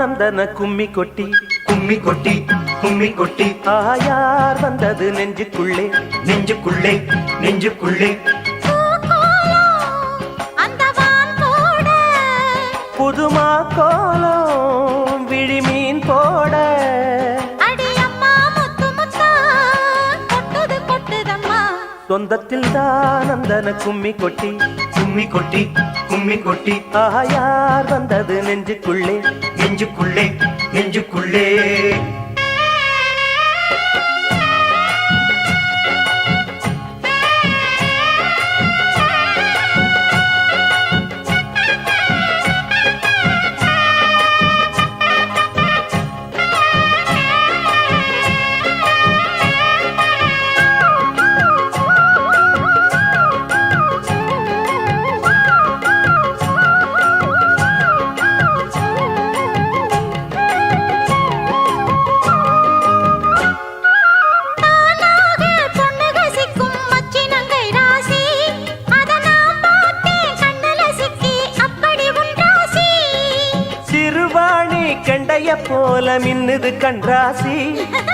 ஆனந்தன கும்மி கொட்டி கும்மி கொட்டி கும்மி கொட்டி ஆயார் வந்தது நெஞ்சுக்குள்ளே நெஞ்சுக்குள்ளே நெஞ்சுக்குள்ளே புதுமா கோலம் விழிமீன் போட சொந்தத்தில் தான் அந்தன கும்மி கொட்டி கும்மி கொட்டி கும்மி கொட்டி ஆயார் வந்தது நெஞ்சுக்குள்ளே நெஞ்சுக்குள்ளே நெஞ்சுக்குள்ளே கண்டைய போல மின்னுது கண்ராசி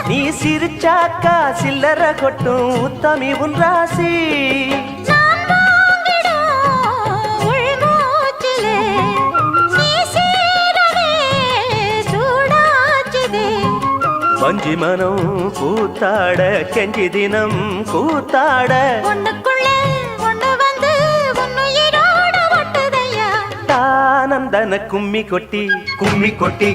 நீ சிரிச்சாக்கா சில்லற கொட்டும் உத்தமி உன் ராசி வஞ்சி மனம் கூத்தாட கெஞ்சி தினம் கூத்தாட ஆனந்தன கும்மி கொட்டி கும்மி கொட்டி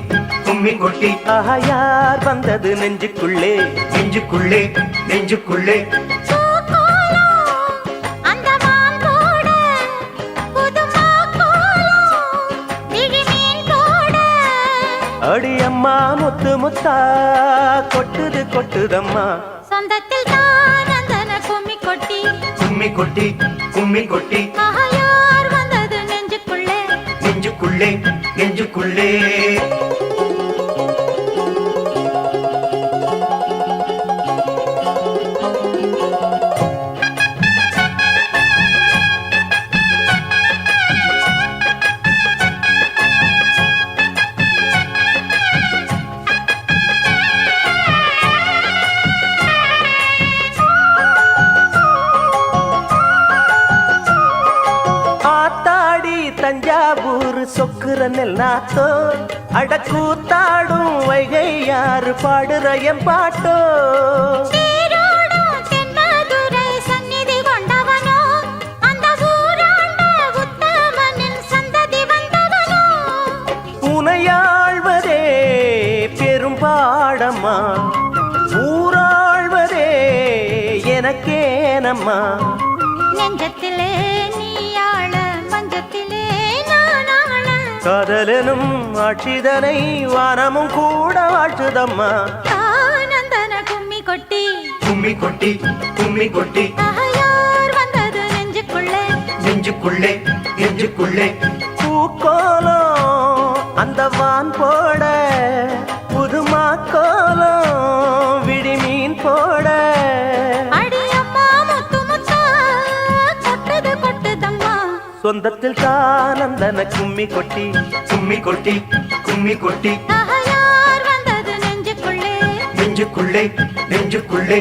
கும்மி கொட்டி ஆயார் வந்தது நெஞ்சுக்குள்ளே நெஞ்சுக்குள்ளே நெஞ்சுக்குள்ளே அடி அம்மா முத்து முத்தா கொட்டுது கொட்டுதம்மா சொந்தத்தில் தான் அந்தன கும்மி கொட்டி கும்மி கொட்டி கும்மி கொட்டி ஆயார் வந்தது நெஞ்சுக்குள்ளே நெஞ்சுக்குள்ளே நெஞ்சுக்குள்ளே தஞ்சாவூர் சொக்குற நெல் நாத்தோ அடக்கூத்தாடும் வைகை யாரு பாடுற என் பாட்டோ உனையாழ்வதே பெரும்பாடம்மா ஊராழ்வதே எனக்கேனம்மா நெஞ்சத்திலே நீயாள மஞ்சத்திலே காதலனும் ஆட்சிதனை வானமும் கூட வாழ்த்துதம்மா ஆனந்தன கும்மி கொட்டி கும்மி கொட்டி கும்மி கொட்டி ஆயார் வந்தது நெஞ்சுக்குள்ளே நெஞ்சுக்குள்ளே நெஞ்சுக்குள்ளே பூக்கோலம் அந்த வான் போட புதுமா கோலம் விழிமீன் போட அடியம்மா முத்து முத்தா கொட்டுது கொட்டுதம்மா சொந்தத்தில் தானந்தன கும்மி கொட்டி கும்மி கொட்டி கும்மி கொட்டி ஆயார் வந்தது நெஞ்சுக்குள்ளே நெஞ்சுக்குள்ளே நெஞ்சுக்குள்ளே